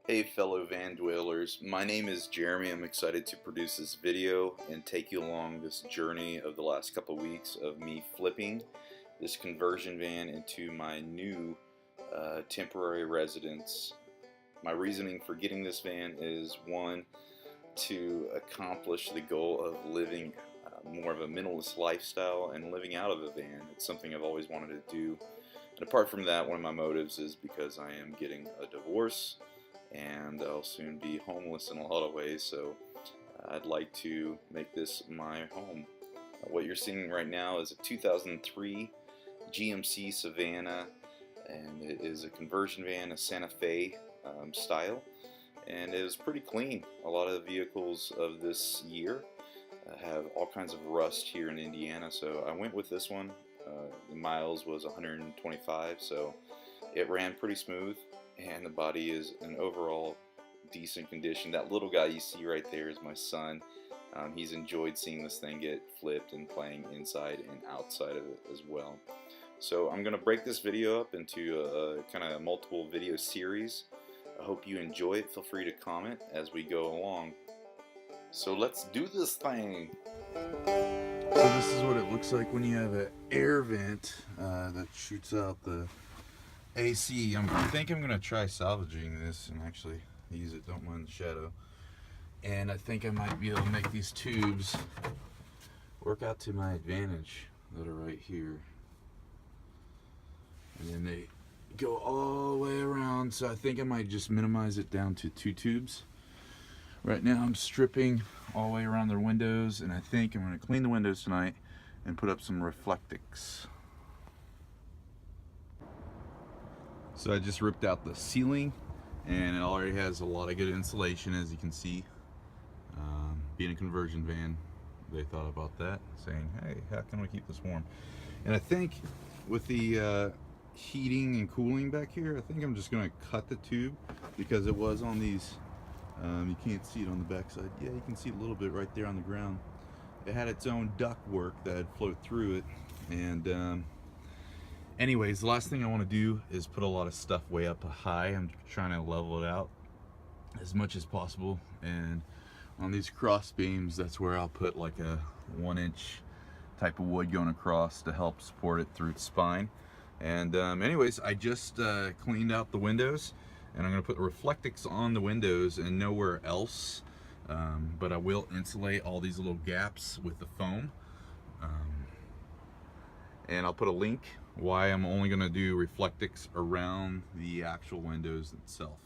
Hey fellow van dwellers, my name is Jeremy. I'm excited to produce this video and take you along this journey of the last couple weeks of me flipping this conversion van into my new temporary residence. My reasoning for getting this van is one, to accomplish the goal of living more of a minimalist lifestyle and living out of a van. It's something I've always wanted to do. And apart from that, one of my motives is because I am getting a divorce and I'll soon be homeless in a lot of ways, so I'd like to make this my home. What you're seeing right now is a 2003 GMC Savannah, and it is a conversion van, a Santa Fe style, and it is pretty clean. A lot of the vehicles of this year have all kinds of rust here in Indiana, so I went with this one. The miles was 125, so it ran pretty smooth, and the body is in overall decent condition. That little guy you see right there is my son. He's enjoyed seeing this thing get flipped and playing inside and outside of it as well. So I'm going to break this video up into a kind of multiple video series. I hope you enjoy it. Feel free to comment as we go along. So let's do this thing. So this is what it looks like when you have an air vent that shoots out the AC. I think I'm going to try salvaging this and actually use it, don't mind the shadow. And I think I might be able to make these tubes work out to my advantage that are right here. And then they go all the way around, so I think I might just minimize it down to 2 tubes. Right now I'm stripping all the way around their windows, and I think I'm going to clean the windows tonight and put up some Reflectix. So I just ripped out the ceiling, and it already has a lot of good insulation, as you can see. Being a conversion van, they thought about that, saying, hey, how can we keep this warm? And I think with the heating and cooling back here, I think I'm just going to cut the tube, because it was on these, you can't see it on the back side. Yeah, you can see a little bit right there on the ground. It had its own duct work that had flowed through it, and anyways, the last thing I want to do is put a lot of stuff way up high. I'm trying to level it out as much as possible, and on these cross beams, that's where I'll put like a 1-inch type of wood going across to help support it through its spine. And anyways, I just cleaned out the windows, and I'm going to put Reflectix on the windows and nowhere else, but I will insulate all these little gaps with the foam. And I'll put a link why I'm only going to do Reflectix around the actual windows itself.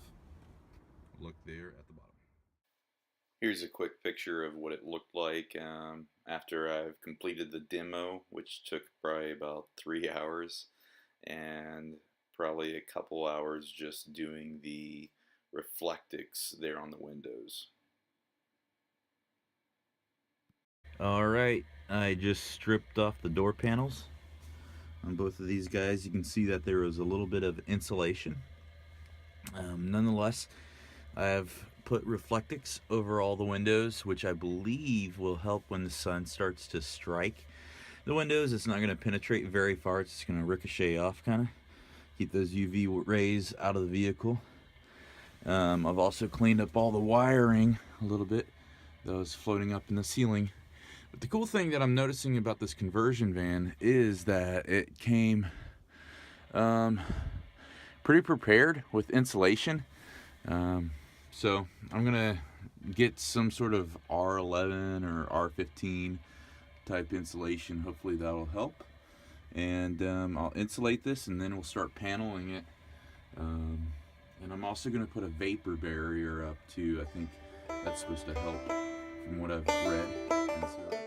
Look there at the bottom. Here's a quick picture of what it looked like after I've completed the demo, which took probably about 3 hours, and probably a couple hours just doing the Reflectix there on the windows. Alright, I just stripped off the door panels on both of these guys. You can see that there was a little bit of insulation. Nonetheless, I have put Reflectix over all the windows, which I believe will help when the sun starts to strike the windows. It's not going to penetrate very far. It's just going to ricochet off, kind of keep those UV rays out of the vehicle. I've also cleaned up all the wiring a little bit that was floating up in the ceiling. But the cool thing that I'm noticing about this conversion van is that it came pretty prepared with insulation. So I'm gonna get some sort of R11 or R15 type insulation. Hopefully that'll help. And I'll insulate this, and then we'll start paneling it. And I'm also gonna put a vapor barrier up too. I think that's supposed to help from what I've read. And so,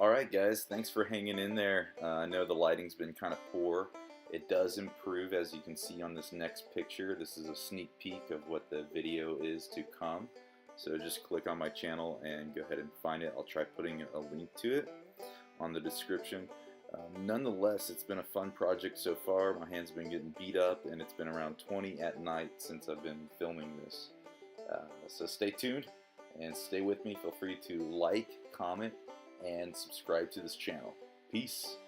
Alright guys, thanks for hanging in there. I know the lighting's been kind of poor. It does improve, as you can see on this next picture. This is a sneak peek of what the video is to come. So just click on my channel and go ahead and find it. I'll try putting a link to it on the description. Nonetheless, it's been a fun project so far. My hand's been getting beat up, and it's been around 20 at night since I've been filming this. So stay tuned and stay with me. Feel free to like, comment, and subscribe to this channel. Peace.